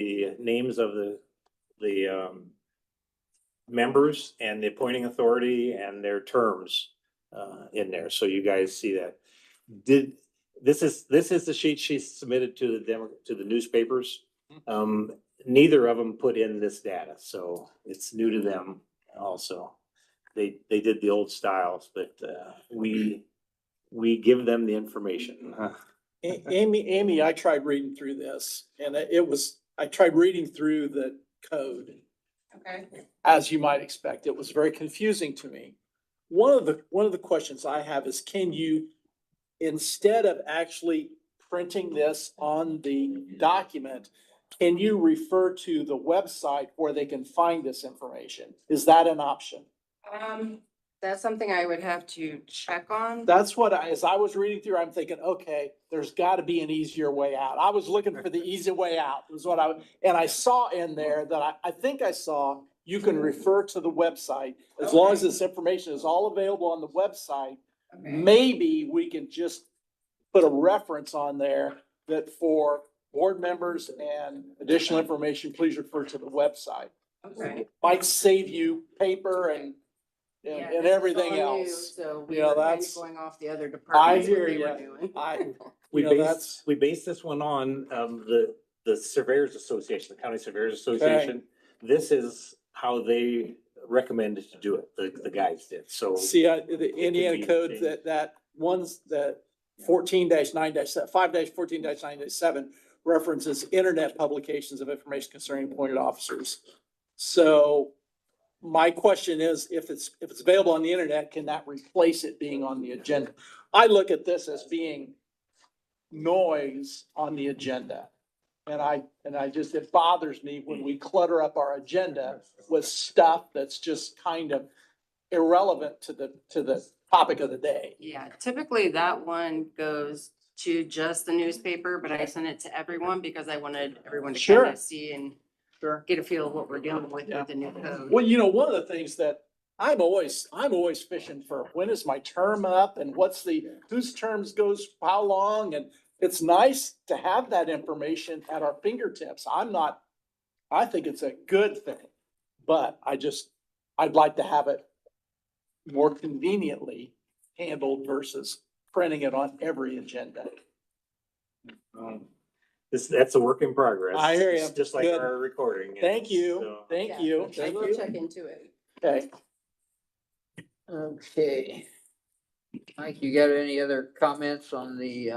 the names of the members and the appointing authority and their terms in there, so you guys see that. This is the sheet she submitted to the newspapers. Neither of them put in this data, so it's new to them also. They did the old styles, but we give them the information. Amy, I tried reading through this and I tried reading through the code. Okay. As you might expect, it was very confusing to me. One of the questions I have is, can you, instead of actually printing this on the document, can you refer to the website where they can find this information? Is that an option? That's something I would have to check on. That's what as I was reading through, I'm thinking, okay, there's gotta be an easier way out. I was looking for the easy way out, was what and I saw in there that I think I saw, you can refer to the website. As long as this information is all available on the website, Okay. maybe we can just put a reference on there that for board members and additional information, please refer to the website. Okay. Might save you paper and Yeah, and this is everything all new, else. So we You know, were kind of that's- going off the other I departments. what hear they were ya. doing. We based this one on the Surveyors Association, the County Surveyors Association. This is how they recommended to do it, the guys did, so. See, the Indiana be code changed. that one's that 5-14-9-7 references internet publications of information concerning appointed officers. So my question is, if it's available on the internet, can that replace it being on the agenda? I look at this as being noise on the agenda. And I just, it bothers me when we clutter up our agenda with stuff that's just kind of irrelevant to the topic of the day. Yeah, typically that one goes to just the newspaper, but I sent it to everyone because I wanted everyone to Sure. kind of see and Sure. get a feel of what we're dealing with Yeah. the new code. Well, you know, one of the things that I'm always fishing for, when is my term up and whose terms goes how long? And it's nice to have that information at our fingertips. I think it's a good thing, but I'd like to have it more conveniently handled versus printing it on every agenda. That's a work in progress. I hear ya. Just like Good. our recording. Thank you, So- thank Yeah, you, I thank will you. check into it. Okay. Okay. Mike, you got any other comments on the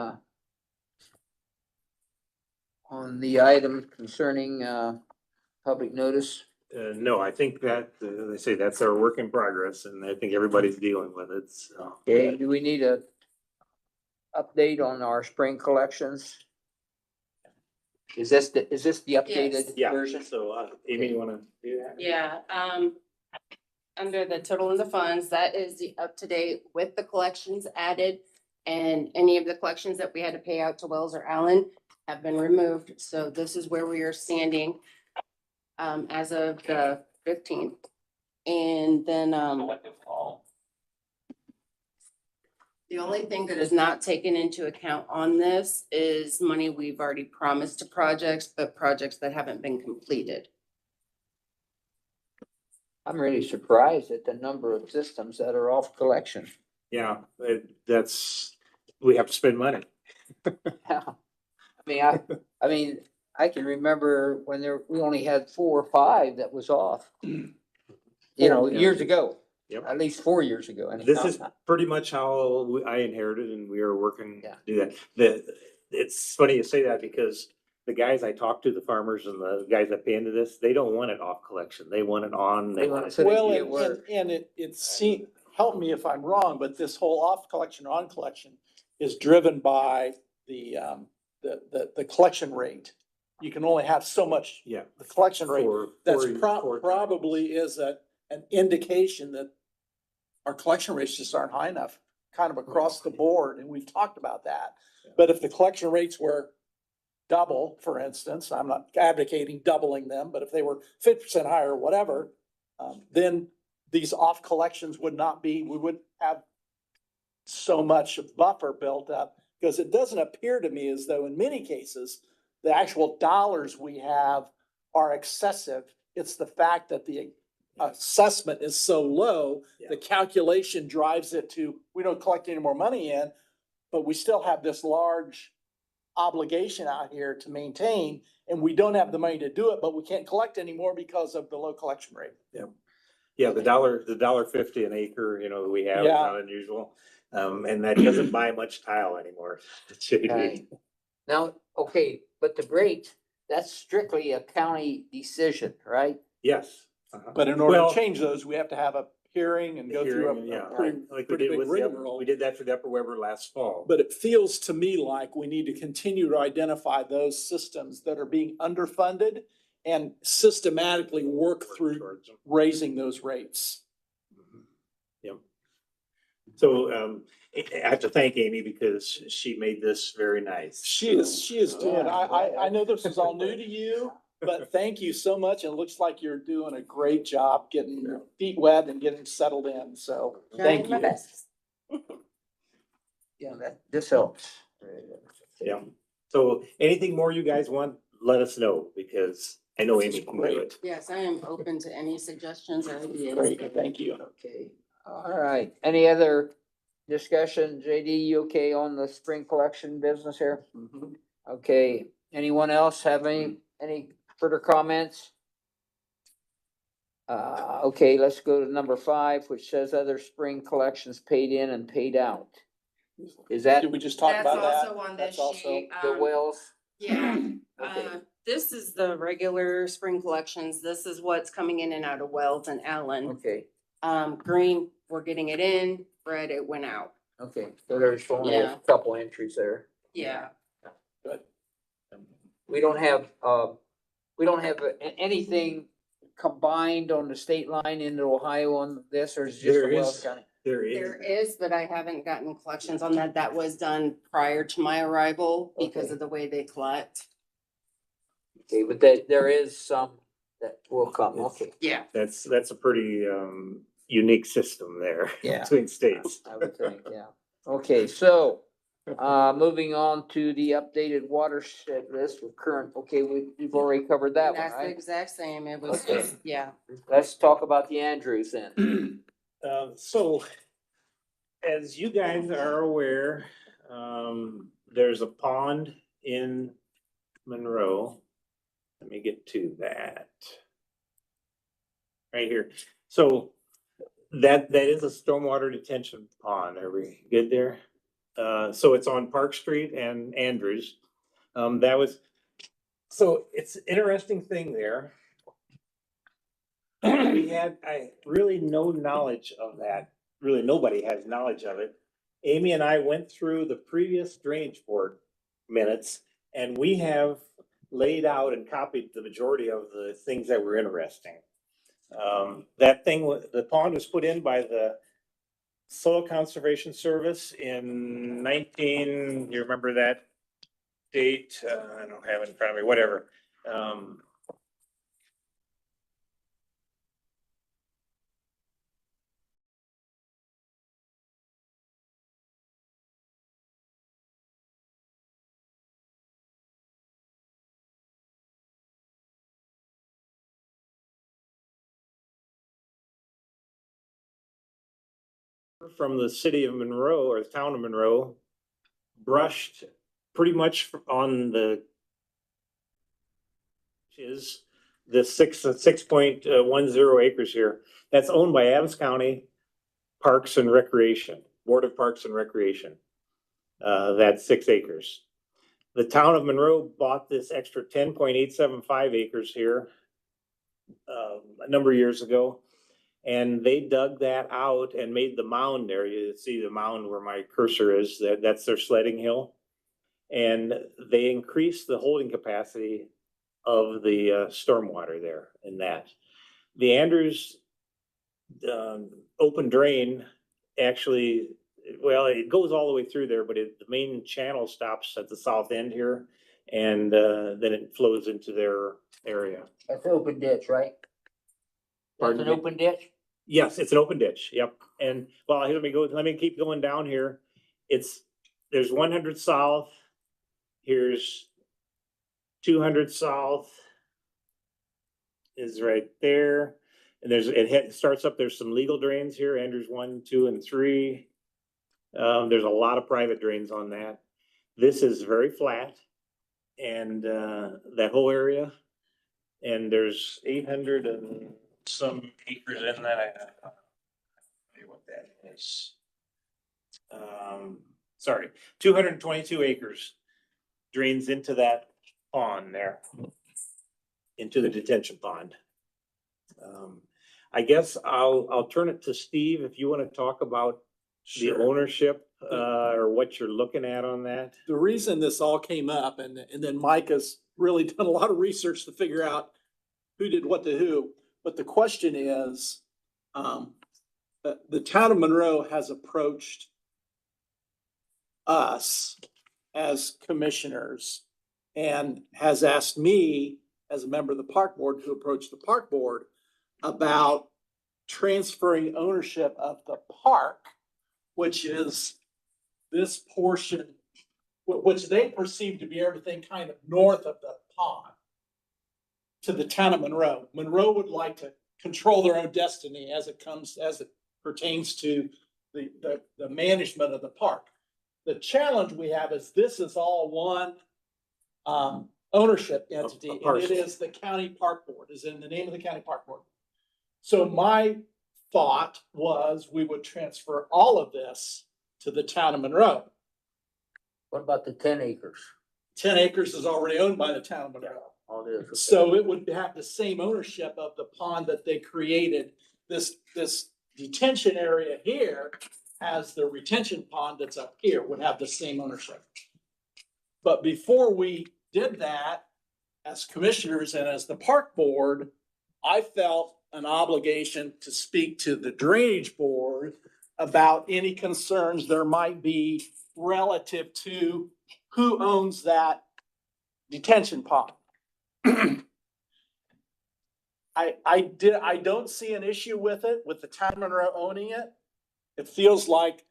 item concerning, public notice? No, I think that, they say that's our work in progress and I think everybody's dealing with it, so. Okay, do we need a update on our spring collections? Is this the updated Yeah, version? so, Amy, you wanna do that? Yeah, under the total in the funds, that is the up to date with the collections added. And any of the collections that we had to pay out to Wells or Allen have been removed. So this is where we are standing as of the 15th. And then the only thing that is not taken into account on this is money we've already promised to projects, but projects that haven't been completed. I'm really surprised at the number of systems that are off collection. Yeah, we have to spend money. I mean, I can remember when we only had 4 or 5 that was off. You know, Yeah. years ago, Yep. at least 4 years ago. This is pretty much how I inherited and we are working to Yeah. do that. It's funny you say that because the guys I talk to, the farmers and the guys that pay into this, they don't want it off collection. They want it on, they want it. So they Well, get and, work. and it seems, help me if I'm wrong, but this whole off collection, on collection is driven by the collection rate. You can only have so much, Yeah. the collection rate. That's for- probably is an indication that our collection rates just aren't high enough, kind of across the board, and we've talked about that. But if the collection rates were double, for instance, I'm not advocating doubling them, but if they were 50% higher or whatever, then these off collections we wouldn't have so much buffer built up, because it doesn't appear to me as though in many cases, the actual dollars we have are excessive. It's the fact that the assessment is so low, the calculation drives it to, we don't collect any more money in, but we still have this large obligation out here to maintain, and we don't have the money to do it, but we can't collect anymore because of the low collection rate. Yeah, the $1.50 an acre, you know, that we have is Yeah. not unusual. And that doesn't buy much tile anymore. Right. Now, okay, but the rate, that's strictly a county decision, right? Yes. Uh-huh. But in order Well, to change those, we have to have a hearing and go through hearing, yeah, a pretty, like we pretty did big with the, rigmarole. we did that for the Upper Weber last fall. But it feels to me like we need to continue to identify those systems that are being underfunded and systematically work through Towards them. raising those rates. Yep. So, I have to thank Amy because she made this very nice. She is doing, Yeah. I know this is all new to you, but thank you so much. It looks like you're doing a great job getting your feet wet and getting settled in, so thank Trying my you. best. Yeah, this helps. Yeah. So anything more you guys want, let us know because I know Amy can do it. Yes, I am open to any suggestions or ideas. Great, thank you. Okay, all right. Any other discussion? JD, you okay on the spring collection business here? Okay, anyone else have any further comments? Okay, let's go to number 5, which says other spring collections paid in and paid out. Is that Did we just talk That's about that? also on That's this also- sheet. the wells? Yeah, Okay. this is the regular spring collections. This is what's coming in and out of Wells and Allen. Okay, Green, we're getting it in, red, it went out. okay, so there's only a Yeah. couple entries there. Yeah, We don't have anything combined on the state line into Ohio on this, or is it just There the Wells is. County? There there is. is, but I haven't gotten collections on that. That was done prior to my arrival because Okay. of the way they collect. Okay, but there is some that will come, okay. Yeah. That's a pretty, unique system there Yeah. between states. I would think, yeah. Okay, so, moving on to the updated watershed list with current, okay, we've already covered that one, That's the right? exact same. It was Okay. just, yeah. Let's talk about the Andrews then. So, as you guys are aware, there's a pond in Monroe. Let me get to that. Right here. So that is a stormwater detention pond. Are we good there? So it's on Park Street and Andrews. So it's an interesting thing there. I really no knowledge of that. Really, nobody has knowledge of it. Amy and I went through the previous drainage board minutes and we have laid out and copied the majority of the things that were interesting. The pond was put in by the Soil Conservation Service in you remember that date? I don't have it in front of me, whatever. From the city of Monroe or the town of Monroe brushed pretty much on the is the 6.10 acres here. That's owned by Adams County Parks and Recreation, Board of Parks and Recreation. That's 6 acres. The town of Monroe bought this extra 10.875 acres here a number of years ago. And they dug that out and made the mound there. You see the mound where my cursor is, that's their sledding hill. And they increased the holding capacity of the stormwater there in that. The Andrews open drain actually, well, it goes all the way through there, but the main channel stops at the south end here. And then it flows into their area. That's open ditch, right? That's Pardon an me? open ditch? Yes, it's an open ditch, yep. And, well, let me keep going down here. There's 100 south, here's 200 South is right there. And starts up, there's some legal drains here, Andrews 1, 2, and 3. There's a lot of private drains on that. This is very flat and, that whole area. And there's 800 and some acres in that. I don't know what that is. Sorry, 222 acres drains into that pond there, into the detention pond. I guess I'll turn it to Steve if you want to talk about the ownership, or what you're looking at on that. The reason this all came up, and then Mike has really done a lot of research to figure out who did what to who, but the question is, the town of Monroe has approached us as commissioners and has asked me as a member of the park board to approach the park board about transferring ownership of the park, which is this portion, which they perceive to be everything kind of north of the pond, to the town of Monroe. Monroe would like to control their own destiny as it pertains to the management of the park. The challenge we have is this is all one ownership entity, and it parcel. is the county park board, is in the name of the county park board. So my thought was we would transfer all of this to the town of Monroe. What about the 10 acres? 10 acres is already owned by the town of Monroe. All it is. So it would have the same ownership of the pond that they created. This detention area here has the retention pond that's up here, would have the same ownership. But before we did that, as commissioners and as the park board, I felt an obligation to speak to the drainage board about any concerns there might be relative to who owns that detention pond. I don't see an issue with it, with the town of Monroe owning it. It feels like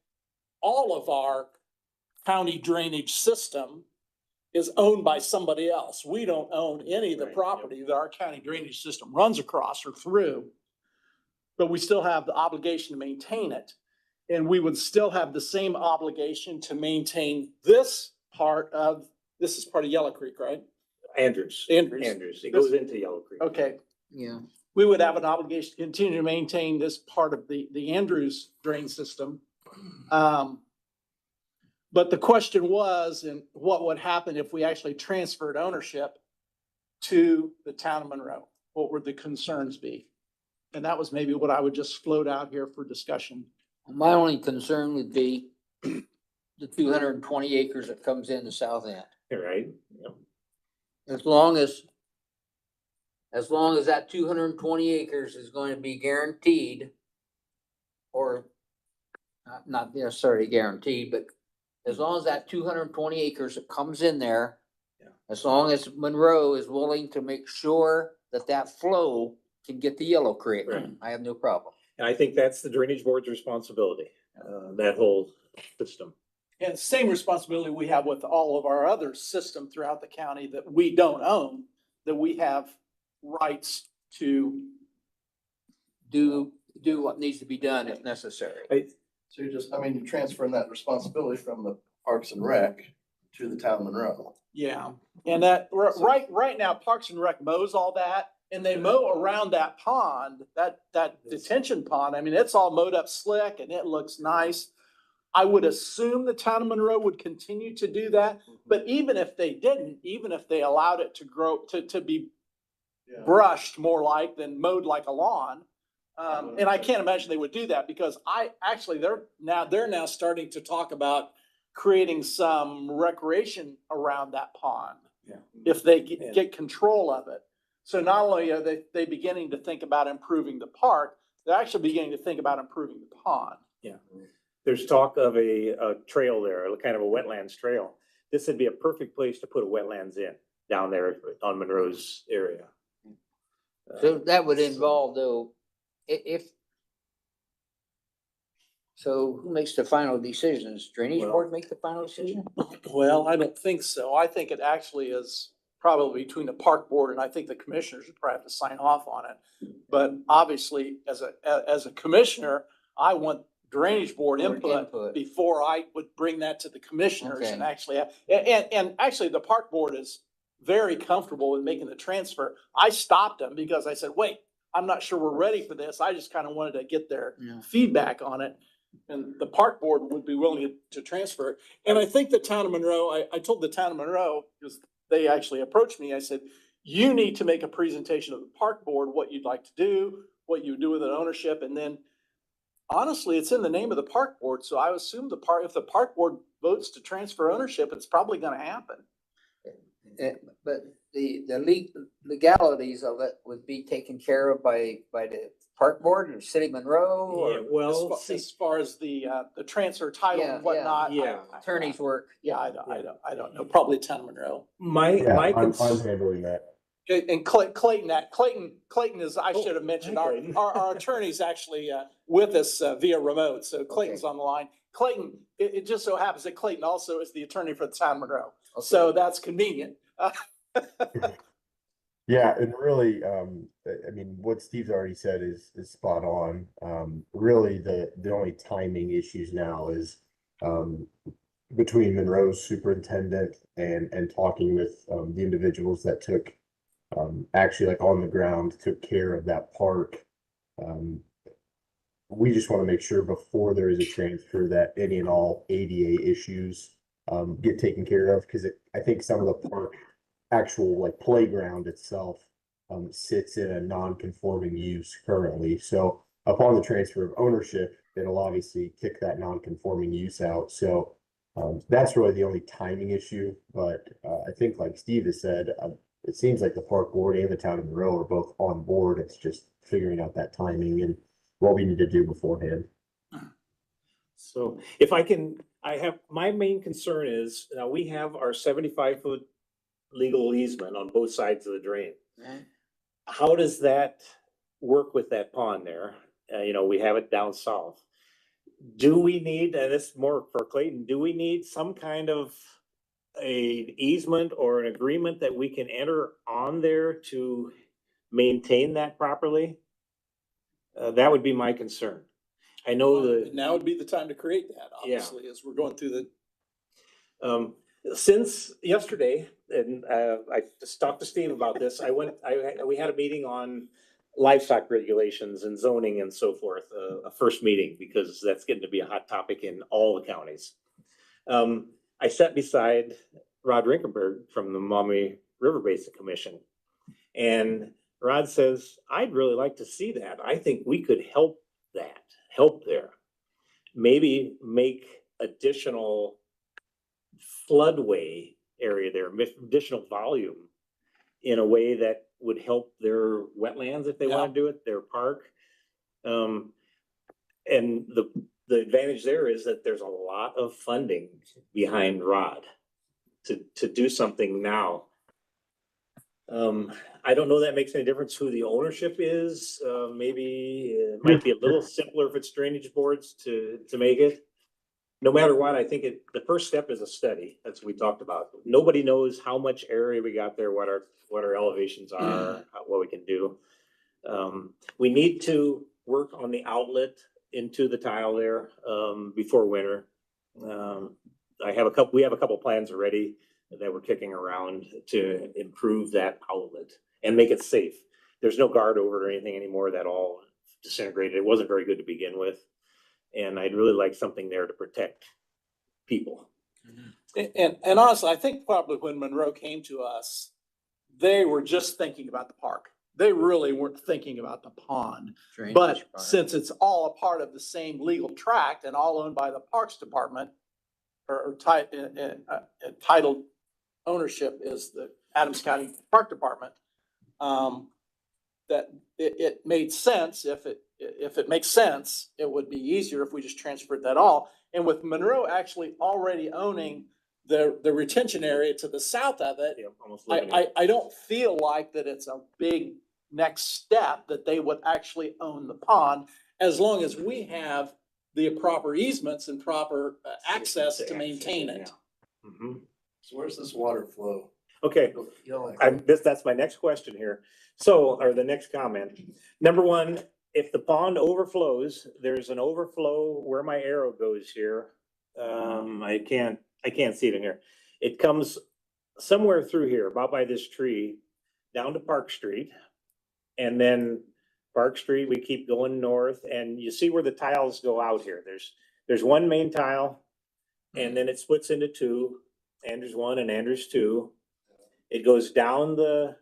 all of our county drainage system is owned by somebody else. We don't own any of the Right, property that our county drainage system runs across or through. But we still have the obligation to maintain it. And we would still have the same obligation to maintain this is part of Yellow Creek, right? Andrews. Andrews. It goes into Yellow Creek. Okay, Yeah. we would have an obligation to continue to maintain this part of the Andrews drain system. But the question was, and what would happen if we actually transferred ownership to the town of Monroe? What would the concerns be? And that was maybe what I would just float out here for discussion. My only concern would be the 220 acres that comes in the south end. Right? Yep. As long as that 220 acres is going to be guaranteed, or not necessarily guaranteed, but as long as that 220 acres that comes in there, Yeah. as long as Monroe is willing to make sure that flow can get to Yellow Creek, Right. I have no problem. And I think that's the drainage board's responsibility, that whole system. And same responsibility we have with all of our other system throughout the county that we don't own, that we have rights to. Do what needs to be done if necessary. So you're transferring that responsibility from the Parks and Rec to the town of Monroe. Yeah, and that, right now, Parks and Rec mows all that, and they mow around that pond, that detention pond. I mean, it's all mowed up slick and it looks nice. I would assume the town of Monroe would continue to do that, but even if they didn't, even if they allowed it to grow, to be brushed more like than mowed like a lawn. And I can't imagine they would do that because they're now starting to talk about creating some recreation around that pond. Yeah. If they get control of it. So not only are they beginning to think about improving the park, they're actually beginning to think about improving the pond. Yeah. There's talk of a trail there, kind of a wetlands trail. This would be a perfect place to put a wetlands in down there on Monroe's area. So that would involve though, so who makes the final decisions? Drainage Well- board make the final decision? Well, I don't think so. I think it actually is probably between the park board and I think the commissioners would probably have to sign off on it. But obviously, as a commissioner, I want drainage board input before I would bring that to the commissioners and Okay. actually, and actually the park board is very comfortable with making the transfer. I stopped them because I said, wait, I'm not sure we're ready for this. I just kind of wanted to get their Yeah. feedback on it. And the park board would be willing to transfer it. And I think the town of Monroe, I told the town of Monroe, because they actually approached me, I said, you need to make a presentation of the park board, what you'd like to do, what you would do with an ownership, and then honestly, it's in the name of the park board, so I assume if the park board votes to transfer ownership, it's probably gonna happen. But the legalities of it would be taken care of by the park board or city Monroe Yeah, or well, As far as the transfer title Yeah, and whatnot. yeah. attorney's work. Yeah, I don't know, probably town of Monroe. my, Yeah, my, I'm cons- handling that. And Clayton is, I should have mentioned, hi, our, Clayton. our attorney's actually with us via remote, so Clayton's on the line. Clayton, it just so happens that Clayton also is the attorney for the town of Monroe, so that's convenient. Yeah, and really, I mean, what Steve's already said is spot on. Really, the only timing issues now is between Monroe's superintendent and talking with the individuals that took actually like on the ground took care of that park. We just want to make sure before there is a transfer that any and all ADA issues get taken care of, because I think some of the park actual like playground itself sits in a non-conforming use currently. So upon the transfer of ownership, it'll obviously kick that non-conforming use out. So that's really the only timing issue. But I think like Steve has said, it seems like the park board and the town of Monroe are both on board. It's just figuring out that timing and what we need to do beforehand. So if I can, my main concern is, now we have our 75-foot legal easement on both sides of the drain. How does that work with that pond there? We have it down south. Do we need, and this is more for Clayton, do we need some kind of a easement or an agreement that we can enter on there to maintain that properly? That would be my concern. I know the. Now would be the time to create that, obviously, as we're going through the. Since yesterday, and I just talked to Steve about this, we had a meeting on livestock regulations and zoning and so forth, a first meeting, because that's getting to be a hot topic in all the counties. I sat beside Rod Rinkenberg from the Maumee River Basin Commission, and Rod says, I'd really like to see that. I think we could help there. Maybe make additional floodway area there, additional volume in a way that would help their wetlands if they want to do it, their park. And the advantage there is that there's a lot of funding behind Rod to do something now. I don't know that makes any difference who the ownership is. Maybe it might be a little simpler if it's drainage boards to make it. No matter what, I think the first step is a study. That's what we talked about. Nobody knows how much area we got there, what our elevations are, what we can do. We need to work on the outlet into the tile there before winter. We have a couple plans already that we're kicking around to improve that outlet and make it safe. There's no guard over it or anything anymore. That all disintegrated. It wasn't very good to begin with. And I'd really like something there to protect people. And honestly, I think probably when Monroe came to us, they were just thinking about the park. They really weren't thinking about the pond. But since it's all a part of the same legal tract and all owned by the Parks Department, or titled ownership is the Adams County Park Department, that it made sense. If it makes sense, it would be easier if we just transferred that all. And with Monroe actually already owning the retention area to the south of it, Yeah, almost living in it. I don't feel like that it's a big next step that they would actually own the pond, as long as we have the proper easements and proper access to maintain it. Mhm. So where's this water flow? Okay, You'll- that's my next question here. So, or the next comment. Number one, if the pond overflows, there's an overflow where my arrow goes here. I can't see it in here. It comes somewhere through here, about by this tree, down to Park Street. And then Park Street, we keep going north, and you see where the tiles go out here. There's one main tile, and then it splits into two, Andrews 1 and Andrews 2. It goes down the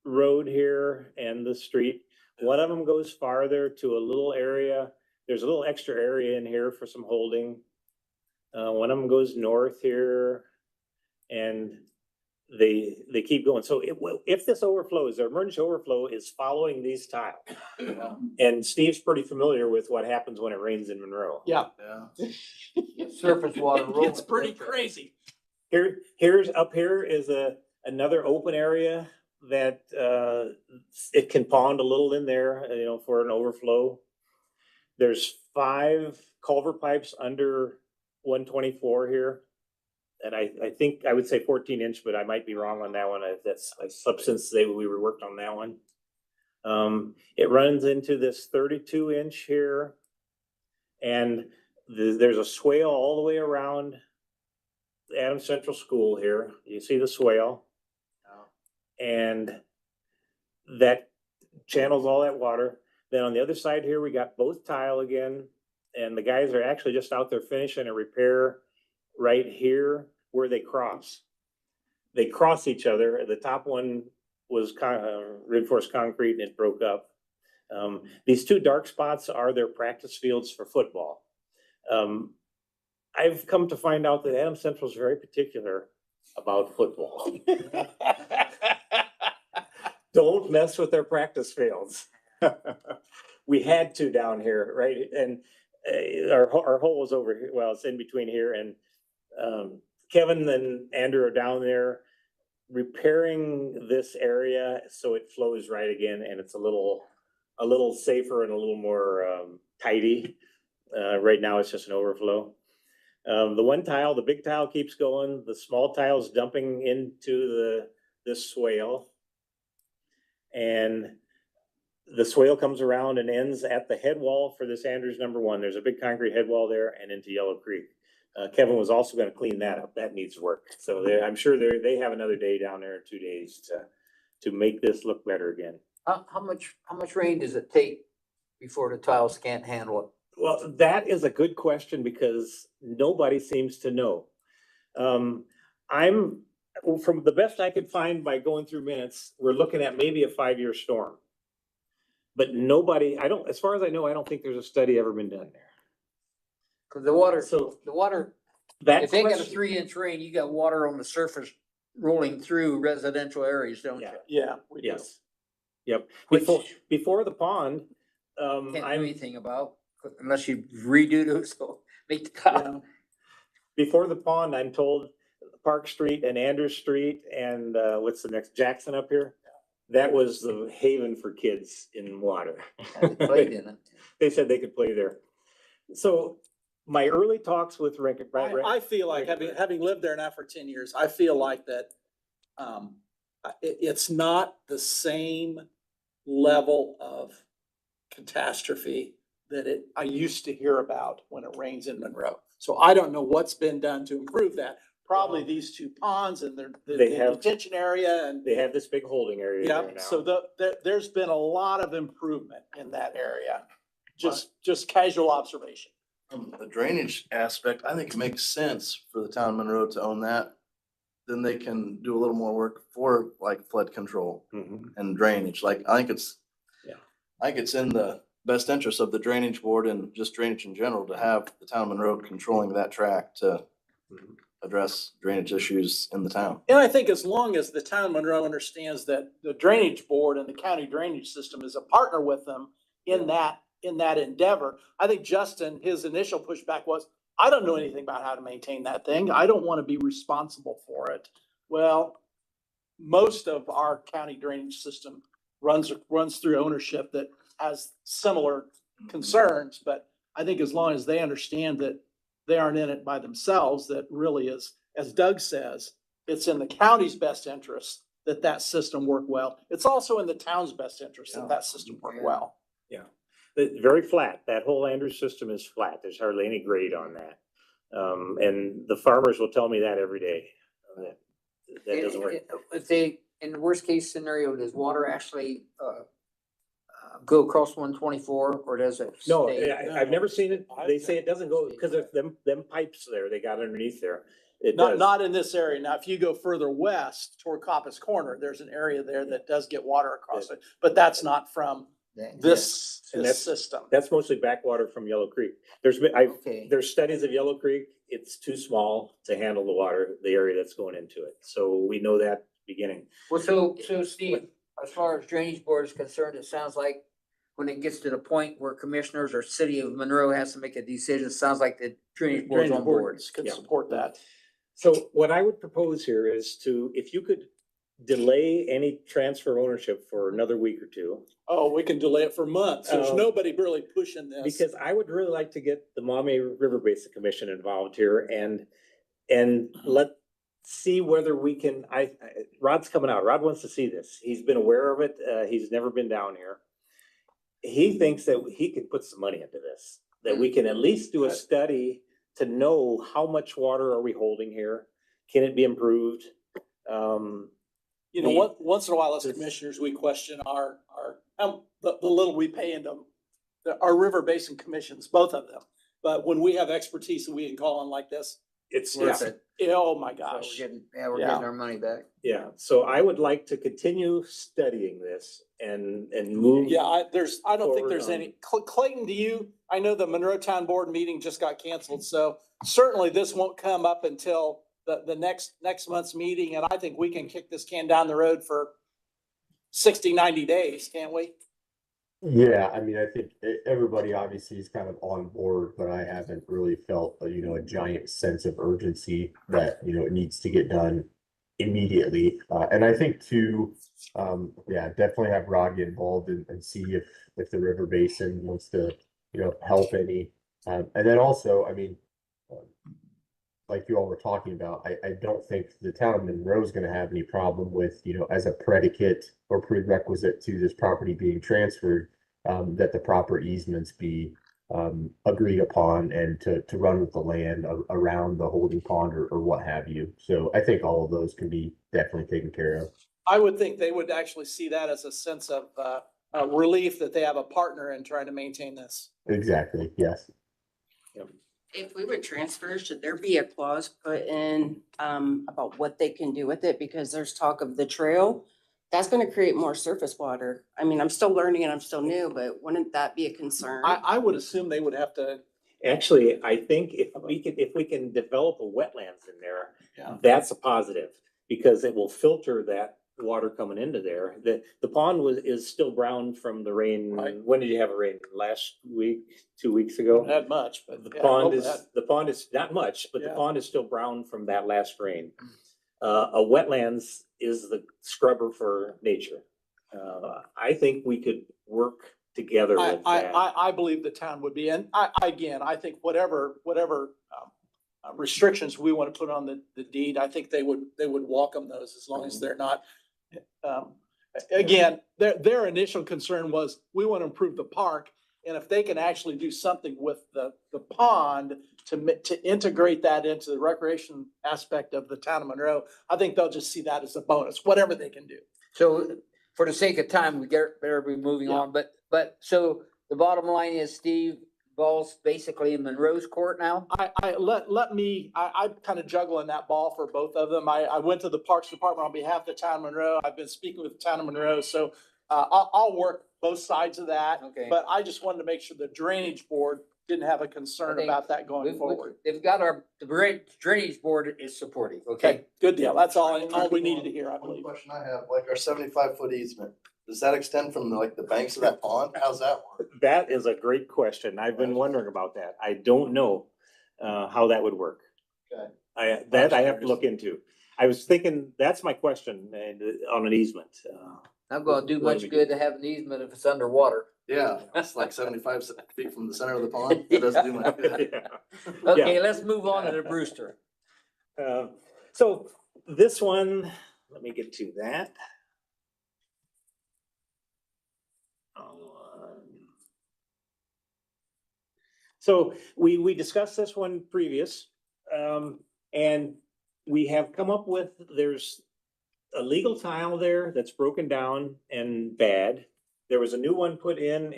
road here and the street. One of them goes farther to a little area. There's a little extra area in here for some holding. One of them goes north here, and they keep going. So if this overflows, the emergency overflow is following these tiles. And Steve's pretty familiar with what happens when it rains in Monroe. Yeah, Yeah. Surface water. rolling. it's pretty crazy. Here's up here is another open area that it can pond a little in there, for an overflow. There's 5 culvert pipes under 124 here. And I think I would say 14-inch, but I might be wrong on that one. That's a substance we were worked on that one. It runs into this 32-inch here. And there's a swale all the way around Adams Central School here. You see the swale. And that channels all that water. Then on the other side here, we got both tile again. And the guys are actually just out there finishing a repair right here where they cross. They cross each other. The top one was reinforced concrete and it broke up. These 2 dark spots are their practice fields for football. I've come to find out that Adams Central is very particular about football. Don't mess with their practice fields. We had to down here, right? And our hole was over here. Well, it's in between here, and Kevin and Andrew are down there repairing this area so it flows right again, and it's a little safer and a little more tidy. Right now, it's just an overflow. The one tile, the big tile keeps going. The small tile's dumping into this swale. And the swale comes around and ends at the head wall for this Andrews number 1. There's a big concrete head wall there and into Yellow Creek. Kevin was also going to clean that up. That needs work. So I'm sure they have another day down there, 2 days to make this look better again. How much rain does it take before the tiles can't handle it? Well, that is a good question because nobody seems to know. From the best I could find by going through minutes, we're looking at maybe a 5-year storm. But as far as I know, I don't think there's a study ever been done there. Cause the water, So if they got a 3-inch rain, you got water on the surface rolling through residential areas, don't you? Yeah, we do. Yes. Yep. Which- Before the pond, Can't do I'm anything about, unless you redo it, so make the tile. before the pond, I'm told Park Street and Andrews Street and what's the next, Jackson up here? That was the haven for kids in water. Played in it. They said they could play there. So my early talks with Rick. I feel like having lived there now for 10 years, I feel like that it's not the same level of catastrophe that I used to hear about when it rains in Monroe. So I don't know what's been done to improve that. Probably these 2 ponds and the They have- detention area and, They have this big holding area yeah, there now. so there's been a lot of improvement in that area. Just casual observation. From the drainage aspect, I think it makes sense for the town of Monroe to own that. Then they can do a little more work for like flood control Mhm. and drainage. Like, I think it's in the best interest of the drainage board and just drainage in general to have the town of Monroe controlling that track to Mhm. address drainage issues in the town. And I think as long as the town of Monroe understands that the drainage board and the county drainage system is a partner with them in that endeavor, I think Justin, his initial pushback was, I don't know anything about how to maintain that thing. I don't want to be responsible for it. Well, most of our county drainage system runs through ownership that has similar concerns, but I think as long as they understand that they aren't in it by themselves, that really is as Doug says, it's in the county's best interest that that system work well. It's also in the town's best interest that that system work well. It's very flat. That whole Andrews system is flat. There's hardly any grade on that. And the farmers will tell me that every day. That doesn't work. If they, in the worst case scenario, does water actually, go across 124 or does it? No, stay? I've never seen it. They say it doesn't go because of them pipes there they got underneath there. It Not, does. not in this area. Now, if you go further west toward Coppice Corner, there's an area there that does get water across it, but that's not from this And that's- system. That's mostly backwater from Yellow Creek. Okay. There's studies of Yellow Creek. It's too small to handle the water, the area that's going into it. So we know that beginning. Well, so Steve, as far as drainage board is concerned, it sounds like when it gets to the point where commissioners or city of Monroe has to make a decision, it sounds like the drainage board's on board. Could Yeah. support that. So what I would propose here is if you could delay any transfer ownership for another week or two. Oh, we can delay it for months. There's Oh. nobody really pushing this. Because I would really like to get the Maumee River Basin Commission involved here and see whether we can, Rod's coming out. Rod wants to see this. He's been aware of it. He's never been down here. He thinks that he can put some money into this, that we can at least do a study to know how much water are we holding here? Can it be improved? You know, once in a while as commissioners, we question the little we pay into our river basin commissions, both of them. But when we have expertise that we can call on like this, It's, Worth it. oh my So gosh. we're Yeah. getting our money back. yeah, so I would like to continue studying this and move. Yeah, I don't think Forward there's on- any, Clayton, do you, I know the Monroe Town Board meeting just got canceled, so certainly this won't come up until the next month's meeting, and I think we can kick this can down the road for 60, 90 days, can't we? Yeah, I mean, I think everybody obviously is kind of on board, but I haven't really felt, a giant sense of urgency that, it needs to get done immediately. And I think too, definitely have Rod get involved and see if the river basin wants to, help any. And then also, I mean, like you all were talking about, I don't think the town of Monroe is gonna have any problem with, as a predicate or prerequisite to this property being transferred, that the proper easements be agreed upon and to run with the land around the holding pond or what have you. So I think all of those can be definitely taken care of. I would think they would actually see that as a sense of relief that they have a partner in trying to maintain this. Exactly, yes. If we would transfer, should there be a clause put in about what they can do with it? Because there's talk of the trail. That's gonna create more surface water. I mean, I'm still learning and I'm still new, but wouldn't that be a concern? I would assume they would have to, Actually, I think if we can develop a wetlands in there, Yeah. that's a positive. Because it will filter that water coming into there. The pond is still brown from the rain. Right. When did you have a rain? Last week, 2 weeks ago? don't have much, but. The yeah, pond hope is, that- the pond is not much, but the Yeah. pond is still brown from that last rain. A wetlands is the scrubber for nature. I think we could work together I, with I, that. I believe the town would be, and I think whatever restrictions we want to put on the deed, I think they would welcome those as long as they're not. Again, their initial concern was, we want to improve the park, and if they can actually do something with the pond to integrate that into the recreation aspect of the town of Monroe, I think they'll just see that as a bonus, whatever they can do. So for the sake of time, we better be moving Yeah. on, but so the bottom line is Steve Ball's basically in Monroe's court now? I'm kind of juggling that ball for both of them. I went to the Parks Department on behalf of the town of Monroe. I've been speaking with the town of Monroe, so I'll work both sides of that. Okay. But I just wanted to make sure the drainage board didn't have a concern I think about that going forward. They've got the drainage board is supportive, Okay, okay? good deal. That's all we needed to hear, I One believe. question I have, like our 75-foot easement, does that extend from the banks of that pond? How's that work? That is a great question. I've been wondering about that. I don't know how that would work. Okay. I have to look into. I was thinking, that's my question on an easement. Not gonna do What much do we good to have an easement if it's underwater. Yeah, it's like 75 feet from the center of the pond. It doesn't do much good. Yeah. Okay, let's move on to the Brewster. So this one, let me get to that. So we discussed this one previous, and we have come up with, there's a legal tile there that's broken down and bad. There was a new one put in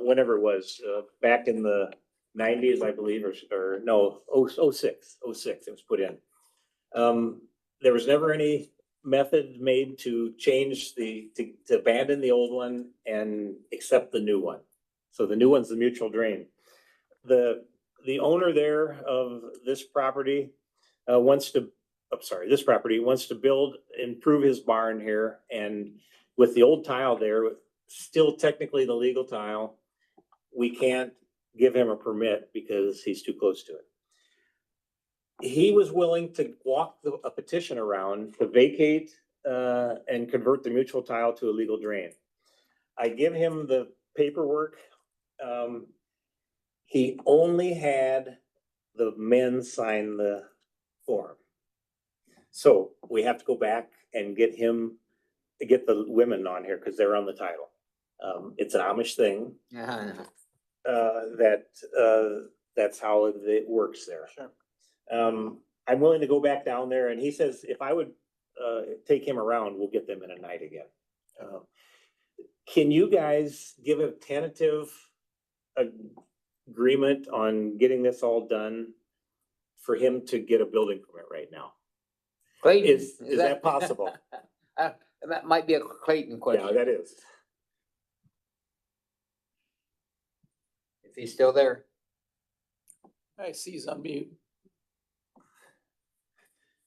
whenever it was, back in the nineties, I believe, or no, 06, it was put in. There was never any method made to change to abandon the old one and accept the new one. So the new one's the mutual drain. The owner there of this property this property wants to improve his barn here, and with the old tile there, still technically the legal tile, we can't give him a permit because he's too close to it. He was willing to walk a petition around to vacate and convert the mutual tile to a legal drain. I give him the paperwork. He only had the men sign the form. So we have to go back and get the women on here because they're on the title. It's an Amish thing. Yeah, I know. That's how it works there. Sure. I'm willing to go back down there, and he says if I would take him around, we'll get them in a night again. Can you guys give a tentative agreement on getting this all done for him to get a building permit right now? Clayton, Is that possible? That might be a Clayton Yeah, question, that is. if he's still there. I see he's on mute.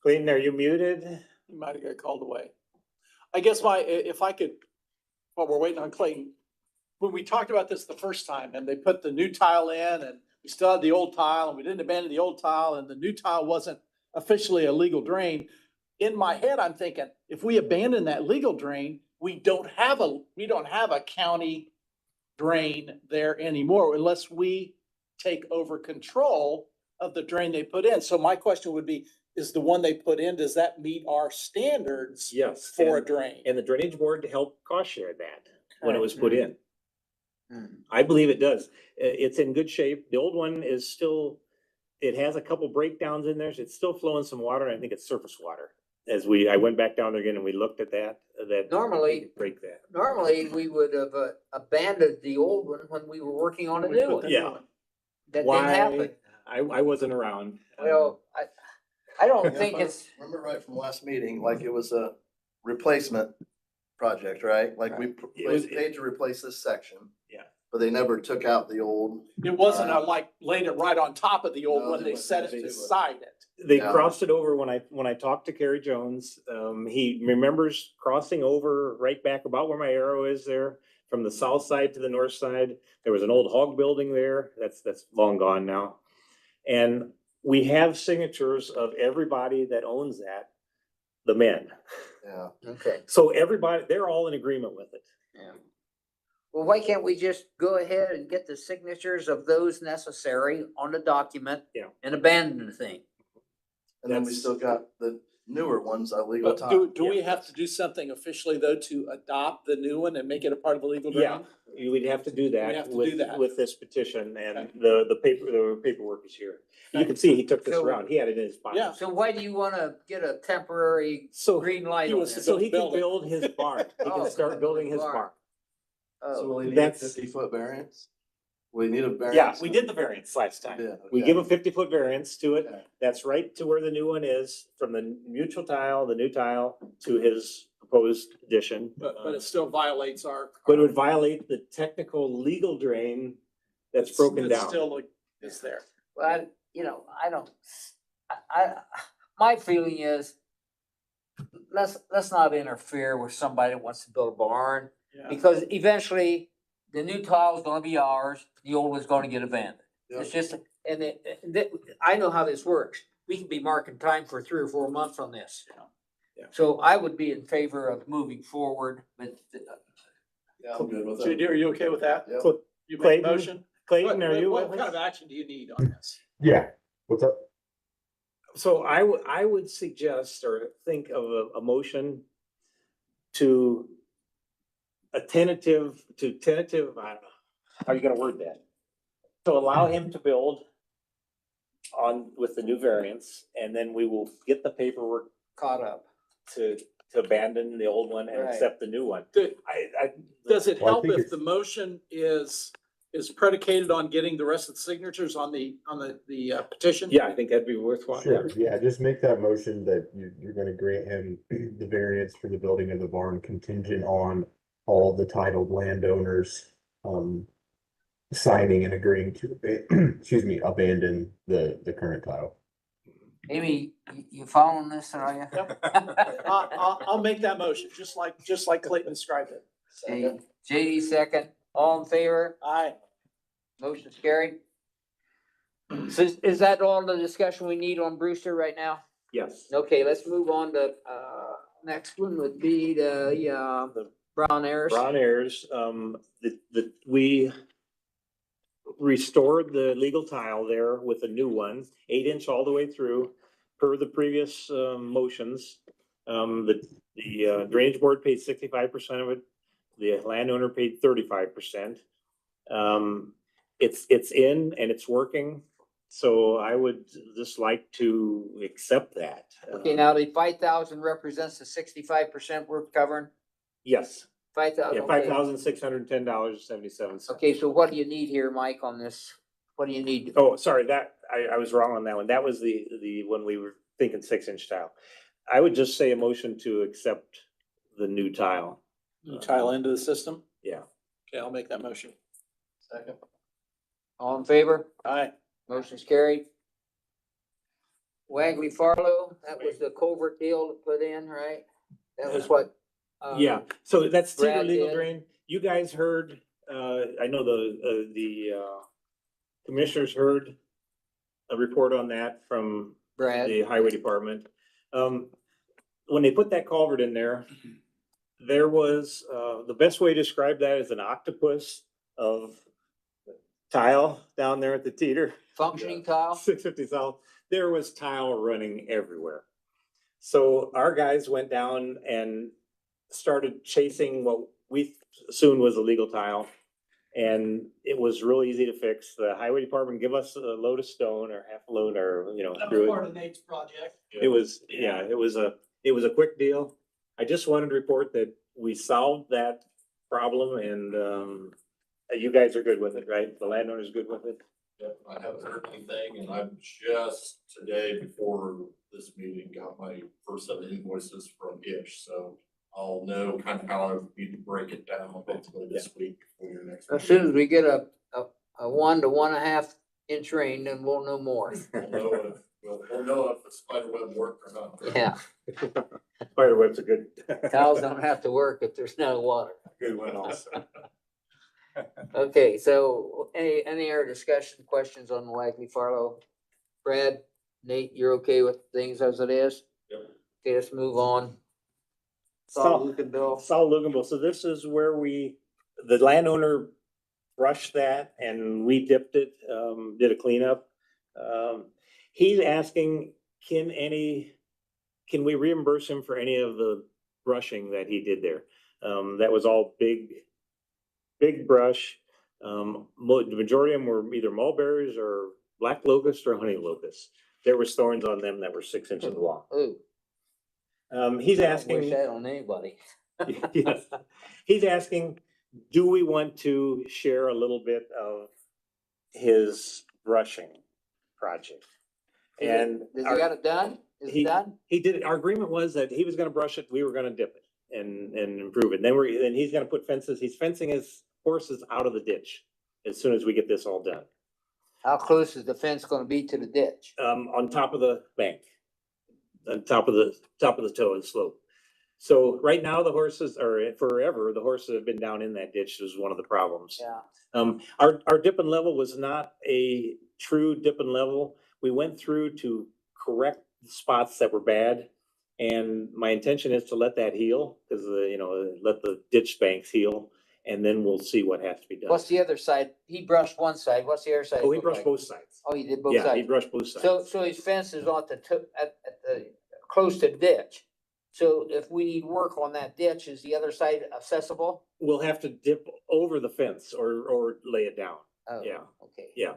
Clayton, are you muted? He might have got called away. I guess if I could, while we're waiting on Clayton, when we talked about this the first time and they put the new tile in and we still had the old tile and we didn't abandon the old tile and the new tile wasn't officially a legal drain. In my head, I'm thinking, if we abandon that legal drain, we don't have a county drain there anymore unless we take over control of the drain they put in. So my question would be, is the one they put in, does that meet our standards Yes. for a drain? And the drainage board helped cost share that when it was put in. Mm. I believe it does. It's in good shape. The old one is still, it has a couple breakdowns in there. It's still flowing some water. And I think it's surface water. I went back down there again and we looked at that. Normally- we could break that. Normally, we would have abandoned the old one when we were working on a We new put one. the new Yeah. one. That didn't Why? happen. I wasn't around. Well, I don't think it's, Remember right from last meeting, like it was a replacement project, right? Like we It was- paid to replace this section. Yeah. But they never took out the old. It wasn't like laid it right on top of the old No, one, they they went set back it to it. beside it. They Yeah. crossed it over when I talked to Kerry Jones. He remembers crossing over right back about where my arrow is there, from the south side to the north side. There was an old hog building there. That's long gone now. And we have signatures of everybody that owns that, the men. Yeah. okay, So everybody, they're all in agreement with it. yeah. Well, why can't we just go ahead and get the signatures of those necessary on the document? Yeah. And abandon the thing? And then we That's- still got the newer ones, a legal But tile. do we have to do something officially though to adopt the new one and make it a part of the legal Yeah, drain? you would have to do that. We have to do with that. With this petition, and Okay. the paperwork is here. You can see he took this So- around. He had it in his pocket. Yeah. So why do you wanna get a temporary So, green light He on was this? so he can Build it. build his barn. He Oh, can start building his barn. barn. So Oh, will he need a That's- 50-foot variance? We need a variance. Yeah, we did the variance last time. Yeah, We okay. give a 50-foot variance to it. Okay. That's right to where the new one is, from the mutual tile, the new tile, to his proposed addition. But it still violates our. But it would violate the technical legal drain that's broken It's down. Still is there. well, I don't, my feeling is, let's not interfere with somebody that wants to build a barn, Yeah. because eventually the new tile's gonna be ours, the old one's gonna get abandoned. Yep. It's just, I know how this works. We can be marking time for 3 or 4 months on this. Yeah. So I would be in favor of moving forward, but Yeah, I'm good with JD, it. are you okay with that? Yep. So, You make a Clayton, motion? Clayton, are you? What with kind us? of action do you need on this? Yeah, what's up? So I would suggest or think of a motion to tentative, I don't know, how are you gonna word that? To allow him to build on, with the new variants, and then we will get the paperwork Caught up. to abandon the old one and Right. accept the new one. Good. I. Does it Well, I help think if it's- the motion is predicated on getting the rest of the signatures on the petition? Yeah, I think that'd be worthwhile. Sure, yeah, just make that motion that you're gonna grant him the variance for the building of the barn contingent on all the titled landowners, signing and agreeing to, excuse me, abandon the current title. Amy, you following this, are you? Yep. I'll make that motion, just like Clayton described it. Okay, JD second, all in favor? Aye. Motion's carried. So is that all the discussion we need on Brewster right now? Yes. Okay, let's move on to, next one would be the Brown Airs. Brown Airs, we restored the legal tile there with a new one, 8-inch all the way through, per the previous, motions. The drainage board paid 65% of it, the landowner paid 35%. It's in and it's working, so I would just like to accept that. Okay, now the 5,000 represents the 65% we're covering, Yes, 5,000. yeah, $5,610.77. Okay, so what do you need here, Mike, on this? What do you need? Oh, sorry, I was wrong on that one. That was the, when we were thinking 6-inch tile. I would just say a motion to accept the new tile. You tile into the system? Yeah. Okay, I'll make that motion. Second. All in favor? Aye. Motion's carried. Wagley Farlow, that was the culvert deal to put in, right? That was what? Yeah, so that's Cedar Brad Legal did. Drain. You guys heard, I know the commissioners heard a report on that from Brad, the highway department. When they put that culvert in there, there was, the best way to describe that is an octopus of tile down there at the teeter. functioning tile? 650 South, there was tile running everywhere. So our guys went down and started chasing what we assumed was illegal tile. And it was really easy to fix. The highway department give us a load of stone or half a load or, through it. of Nate's project. It was, yeah, it was a quick deal. I just wanted to report that we solved that problem and, you guys are good with it, right? The landowner's good with it? Yep, I haven't heard anything, and I've just today before this meeting got my first set of invoices from Ish, so I'll know kind of how I need to break it down hopefully this week for your next. As soon as we get a 1 to 1.5 inch rain, then we'll know more. We'll know if the spider web worked or not. Yeah, Spiderweb's a good. tiles don't have to work if there's no water. Good one also. Okay, so any other discussion, questions on Wagley Farlow? Brad, Nate, you're okay with things as it is? Yep. Okay, let's move on. Saul- Luke and Bill. Saul Luganville, so this is where the landowner brushed that and we dipped it, did a cleanup. He's asking, can we reimburse him for any of the brushing that he did there? That was all big brush. The majority of them were either mulberries or black locust or honey locust. There was thorns on them that were 6 inches long. Ooh, He's I don't asking. wish that on anybody. Yes. He's asking, do we want to share a little bit of his brushing project? And Has he got it done? Is it done? he did, our agreement was that he was gonna brush it, we were gonna dip it and improve it. Then he's gonna put fences, he's fencing his horses out of the ditch as soon as we get this all done. How close is the fence gonna be to the ditch? On top of the bank, on top of the toe and slope. So right now the horses are, forever, the horses have been down in that ditch is one of the problems. Yeah. Our dip and level was not a true dip and level. We went through to correct the spots that were bad. And my intention is to let that heal, because let the ditch banks heal. and then we'll see what has to be done. What's the other side? He brushed one side. What's the other side? Oh, he look brushed like? both sides. Oh, he did both Yeah, he sides. brushed both sides. So his fence is on the tip, at the, close to the ditch. So if we need work on that ditch, is the other side accessible? We'll have to dip over the fence or lay it down. Oh, Yeah. okay. Yeah.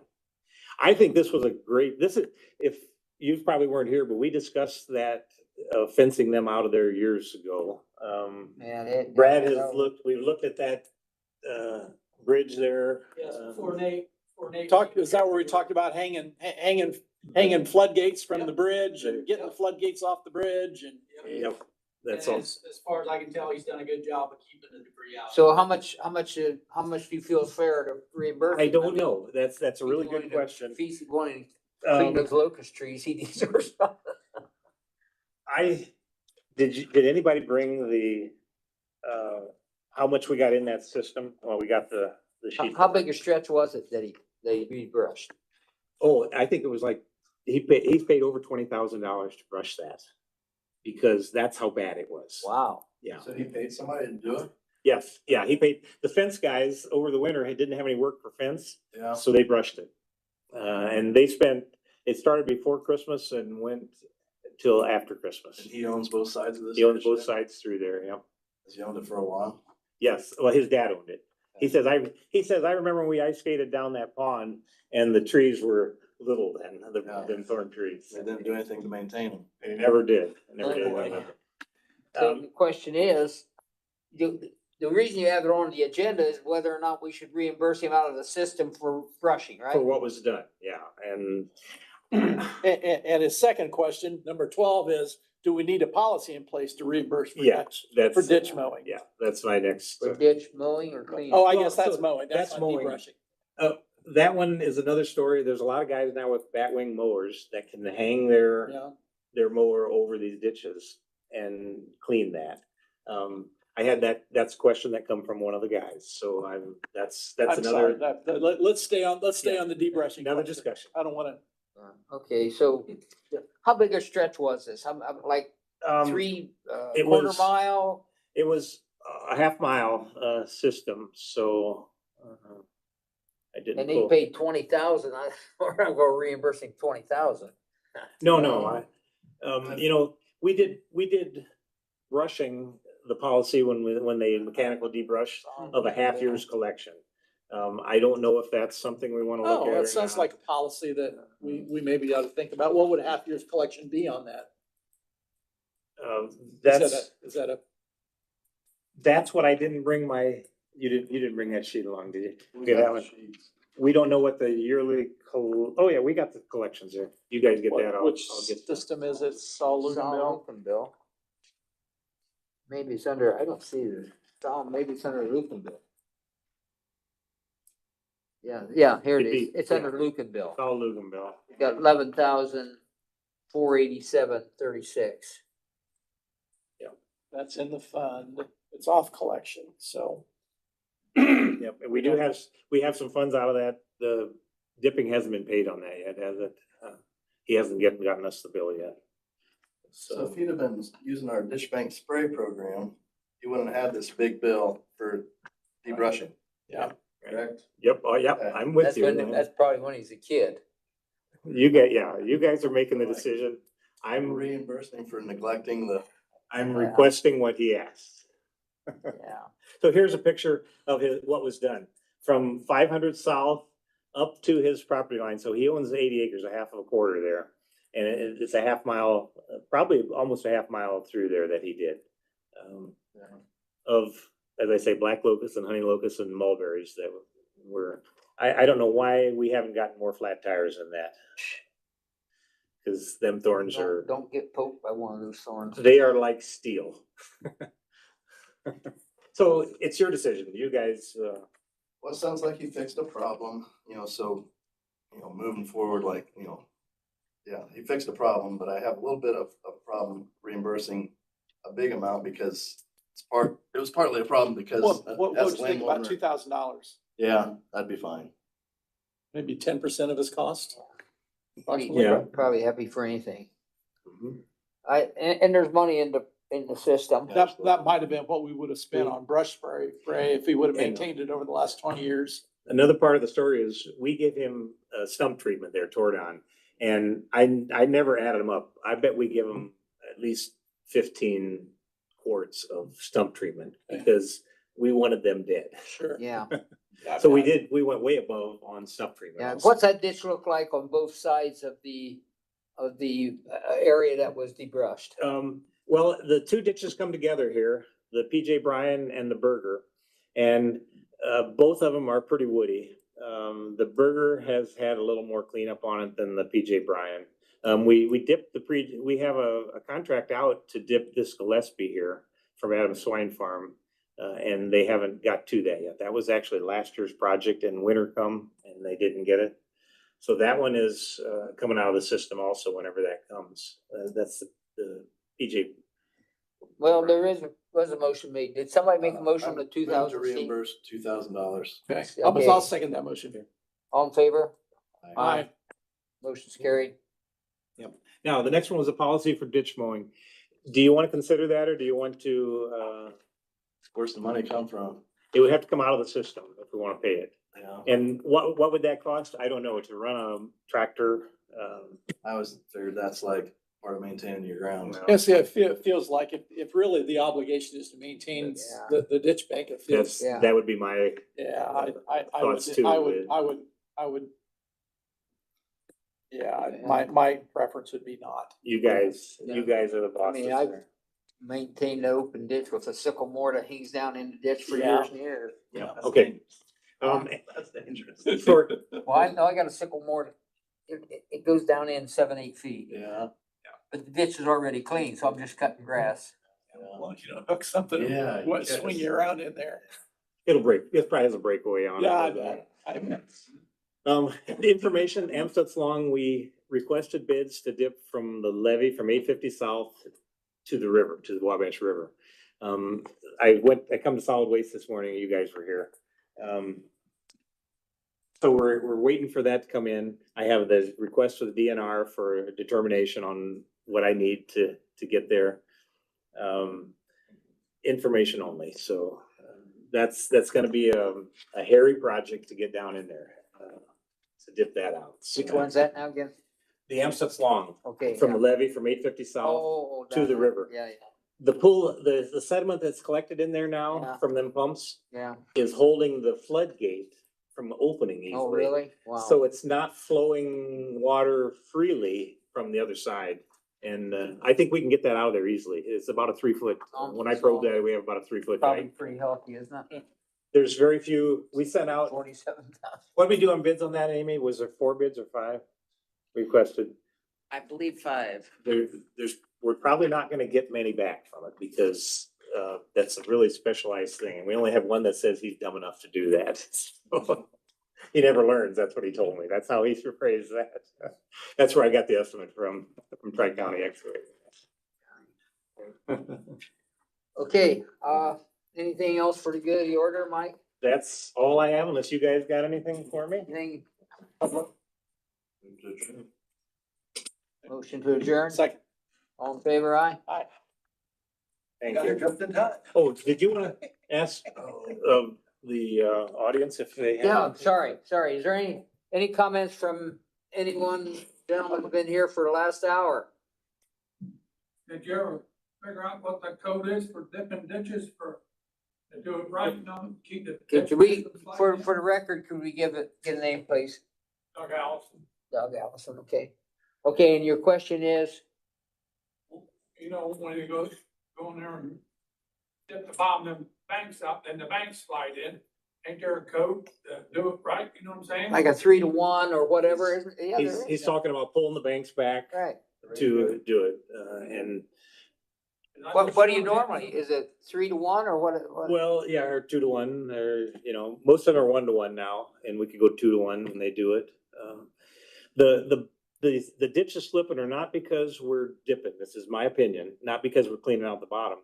I think this was a great, if you probably weren't here, but we discussed that, fencing them out of there years ago. Man, Brad has we've looked at that, bridge there. Yes, before Nate. Talk, is that where we talked about hanging floodgates from the bridge and getting the floodgates off the bridge and? Yep, that's And all. as far as I can tell, he's done a good job of keeping the debris out. So how much do you feel is fair to reimburse? I him? don't mean, know. That's a if really he's good wanting to- question. If he's wanting to clean Um, those locust trees, he deserves something. did anybody bring the, how much we got in that system? Well, we got the sheet. How big a stretch was it that he rebrushed? Oh, I think it was like, he's paid over $20,000 to brush that. Because that's how bad it was. Wow. Yeah. So he paid somebody to do it? Yes, yeah, he paid, the fence guys over the winter didn't have any work for fence, Yeah. so they brushed it. And it started before Christmas and went till after Christmas. And he owns both sides of this? He owns both ditch? sides through there, yeah. Has he owned it for a while? Yes, well, his dad owned it. He says, I remember when we ice skated down that pond and the trees were little then, Yeah. the thorn trees. They didn't do anything to maintain them. They never did, never did. So Um, the question is, the reason you have it on the agenda is whether or not we should reimburse him out of the system for brushing, right? For what was done, yeah, and And his second question, number 12 is, do we need a policy in place to reimburse for yeah, ditch, that's. for ditch mowing? Yeah, that's my next. For ditch mowing or cleaning? Oh, I Well, guess that's so mowing. That's that's not mowing. brushing. That one is another story. There's a lot of guys now with batwing mowers that can hang their Yeah. mower over these ditches and clean that. I had that's a question that come from one of the guys, so that's I'm sorry, another, let's stay on the debrushing. another question. discussion. I don't wanna, Okay, so how big a stretch was this? I'm like It quarter was- mile? It was a half-mile, system, so, I didn't. And he pull- paid 20,000, we're not gonna reimburse him 20,000. No, we did brushing the policy when they mechanical debrush of a half year's collection. I don't know if that's something we wanna look at. oh, or that sounds not. like a policy that we maybe ought to think about. What would a half year's collection be on that? Is that a, That's what I didn't bring you didn't bring that sheet along, did you? Okay, that one. We don't know what the yearly, oh yeah, we got the collections there. You guys get that, which I'll get. system is it? Saul Luganville? Lukenbill. Maybe it's under, I don't see the, maybe it's under Lukenbill. Yeah, here it Could is. be, It's yeah. under Lukenbill. All Luganville. Got 11,487.36. That's in the fund. It's off collection, so. Yep, and we have some funds out of that. The dipping hasn't been paid on that yet, has it? He hasn't gotten us the bill yet. So So, if you'd have been using our dish bank spray program, you wouldn't have had this big bill for debrushing. Yeah. Correct? yep, oh, yep, I'm with you. That's probably when he's a kid. You guys are making the decision. I'm I'm reimbursing for neglecting the, I'm requesting what he asked. Yeah. So here's a picture of what was done from 500 south up to his property line. So he owns 80 acres, a half of a quarter there. And it's a half mile, probably almost a half mile through there that he did. Of, as I say, black locust and honey locust and mulberries that were, I don't know why we haven't gotten more flat tires than that. Cause them thorns are, Don't get poked by one of those thorns. they are like steel. So it's your decision. You guys, well, it sounds like he fixed a problem, so, moving forward, yeah, he fixed a problem, but I have a little bit of a problem reimbursing a big amount because it was partly a problem because. What as would you think about landowner- $2,000? Yeah, that'd be fine. Maybe 10% of his cost? Yeah. Probably happy for anything. mhm. And there's money in the in the system. That might have been what we would have spent on brush spray, if he would have maintained it over the last 20 years. Another part of the story is we gave him a stump treatment there, Tordon, and I never added them up. I bet we give him at least 15 quarts of stump treatment because we wanted them dead. Sure. Yeah, So we went way above on stump treatment. yeah. also. What's that ditch look like on both sides of the area that was debrushed? Well, the two ditches come together here, the PJ Bryan and the Burger, and both of them are pretty woody. The Burger has had a little more cleanup on it than the PJ Bryan. We dipped we have a contract out to dip this Gillespie here from Adams Swine Farm, and they haven't got to that yet. That was actually last year's project and winter come and they didn't get it. So that one is coming out of the system also whenever that comes. That's the PJ. Well, was a motion made. Did somebody make a motion to To 2000? reimburse $2,000. Okay, Okay. I'll second that motion. All in favor? Aye. Motion's carried. Now, the next one was a policy for ditch mowing. Do you want to consider that or do you want to, Where's the money come from? it would have to come out of the system if we want to pay it. Yeah, And what would that cost? I don't know, to run a tractor. I always figured that's like part of maintaining your ground. Yes, yeah, it feels like if really the obligation is to maintain Yeah. the ditch bank, it feels, That's, Yeah. that would be my, yeah, I Thoughts would, too, I would. Yeah, my preference would be not. you guys are the I bosses mean, I there. maintain the open ditch with a sickle mower that hangs down in the ditch for Yeah. years and years. Yeah, okay. That's dangerous. For, Well, I know I got a sickle mower. It goes down in 7-8 feet, Yeah. but the ditch is already clean, so I'm just cutting grass. Well, you know, hook something, Yeah, what, yes. swing you around in there. it'll break, it probably has a breakaway on it. Yeah, I bet. The information, Amstutz Long, we requested bids to dip from the levee from 850 south to the river, to the Wabash River. I come to solid waste this morning, you guys were here. So we're waiting for that to come in. I have the request for the DNR for a determination on what I need to get there. Information only, so that's gonna be a hairy project to get down in there. To dip that out. Which one's that now again? The Amstutz Long, Okay. from the yeah. levee from 850 south. Oh, to down the there. river. Yeah, The pool, the sediment that's collected in there now Yeah. from them pumps yeah. is holding the floodgate from opening easily. Oh, really? Wow. So it's not flowing water freely from the other side. And I think we can get that out of there easily. It's about a 3 foot. When I probed that, we have about a 3 foot Probably pipe. pretty healthy, isn't it? There's very few, we sent out, 47,000. what did we do on bids on that, Amy? Was there 4 bids or 5 requested? I believe 5. We're probably not gonna get many back from it because that's a really specialized thing. And we only have one that says he's dumb enough to do that. So, he never learns, that's what he told me. That's how he phrased that. That's where I got the estimate from Tri-County Excavating. Okay, anything else for the good of the order, Mike? That's all I have unless you guys got anything for me. Anything? Motion to adjourn? Second. All in favor, aye? Thank Got you. her jumped in time. Oh, did you wanna ask the audience if they have? Yeah, I'm sorry. Is there any comments from anyone, gentlemen who've been here for the last hour? Did you ever figure out what the code is for dipping ditches to do it right, keep the. Could we, for the record, could we get a name, please? Doug Allison, Doug Allison, okay. Okay, and your question is? when you go in there and dip the bottom of them banks up, and the banks slide in, ain't there a code to do it right, you know what I'm saying? Like a 3-to-1 or whatever, isn't? Yeah, there is. He's talking about pulling the banks back Right. to do it, and And I What just do you wanted- normally, is it 3-to-1 or what? well, yeah, or 2-to-1, or, most of them are 1-to-1 now, and we could go 2-to-1 when they do it. The ditch is slipping or not because we're dipping, this is my opinion, not because we're cleaning out the bottom.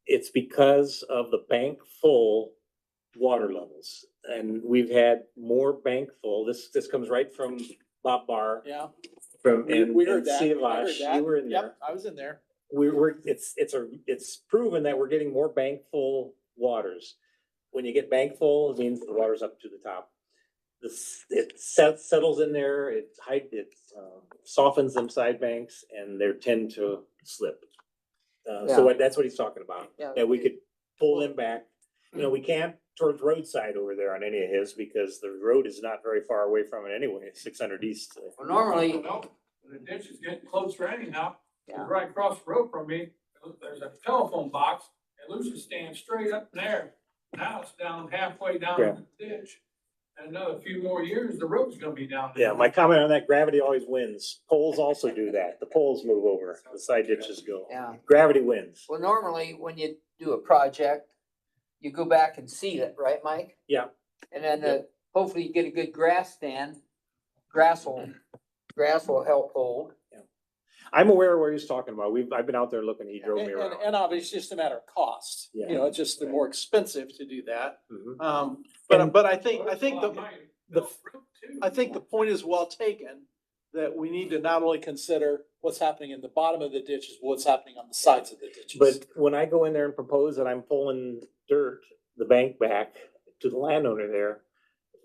It's because of the bank full water levels, and we've had more bank full, this comes right from Bob Barr, Yeah. from, We and heard that. Sea I heard Vash, that. you were in Yep, there. I was in there. it's proven that we're getting more bank-full waters. When you get bank-full, it means the water's up to the top. It settles in there, it softens them side banks and they tend to slip. That's what he's talking about, Yeah. that we could pull them back. We can't towards roadside over there on any of his because the road is not very far away from it anyway, 600 east. Well, normally, No, the ditch is getting closer anyhow. Yeah. Right across the road from me, there's a telephone box, and Lucius stands straight up in there. Now it's down halfway down Yeah. the ditch. And another few more years, the road's gonna be down there. Yeah, my comment on that, gravity always wins. Poles also do that. The poles move over, the side ditches go. yeah. Gravity wins. Well, normally when you do a project, you go back and seed it, right, Mike? Yeah. And then hopefully you get a good grass stand. Grass will help hold. I'm aware of what he's talking about. I've been out there looking, he drove And, me around. and obviously it's just a matter of cost. Yeah. It's just the more expensive to do that. Mhm. But I think the the. I think the point is well taken, that we need to not only consider what's happening in the bottom of the ditches, but what's happening on the sides of the ditches. But when I go in there and propose that I'm pulling dirt, the bank back to the landowner there,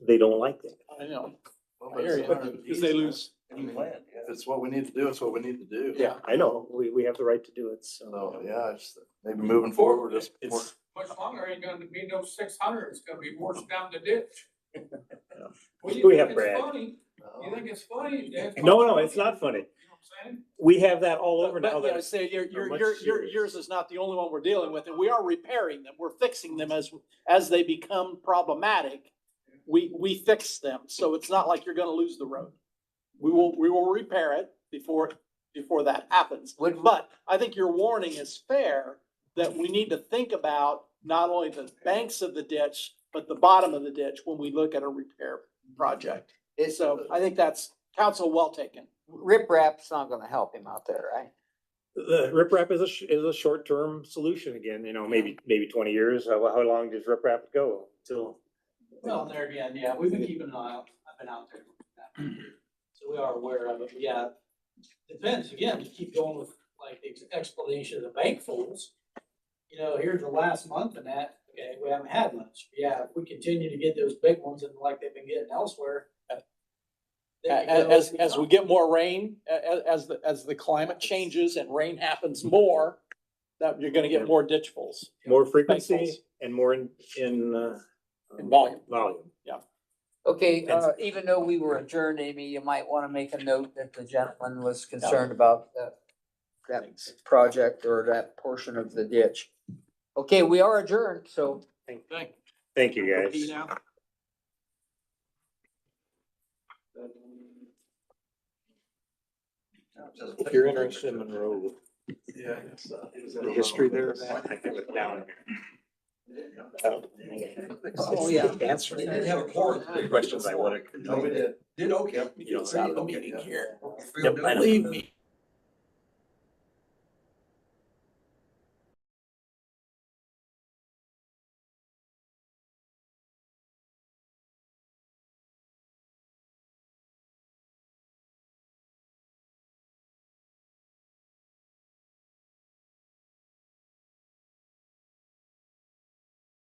they don't like that. I know, Well, I but hear it's you, part of the because they piece. lose. I mean, if it's what we need to do, it's what we need to do. Yeah. I know, we have the right to do it, so. So, yeah, just maybe moving forward, just. It's, Much longer ain't gonna be no 600, it's gonna be worse down the ditch. Well, We you have think it's Brad. funny? You think it's funny? Dan? No, it's not funny. You know what I'm saying? We have that all over But, now. yeah, I That say are much yours serious. is not the only one we're dealing with, and we are repairing them. We're fixing them as they become problematic. We fix them, so it's not like you're gonna lose the road. We will repair it before that happens. But I think your warning is fair, that we need to think about not only the banks of the ditch, but the bottom of the ditch when we look at a repair project. So I think that's counsel well taken. Riprap's not gonna help him out there, right? The riprap is a short-term solution again, maybe 20 years. How long does riprap go till? Well, there again, yeah, we've been keeping an eye out, I've been out there. looking at it. So we are aware of it, but yeah. Depends, again, to keep going with like the explanation of the bank fools. Here's the last month and that, okay, we haven't had much. Yeah, if we continue to get those big ones and like they've been getting elsewhere. they could go As we get more rain, as the climate changes and rain happens more, that you're gonna get more ditch fulls More frequency Thankful. and more in volume. volume. Okay, And- even though we were adjourned, Amy, you might wanna make a note that the gentleman was concerned about that project or that portion of the ditch. Okay, we are adjourned, so. Thank you, guys. If you're interested in Monroe, Yeah. the history there of that, I have it down here. Oh, yeah. Answer the questions I wanted to No, we know. did. Did okay. You know, It's out of the meeting here. Yep, I know. Believe me.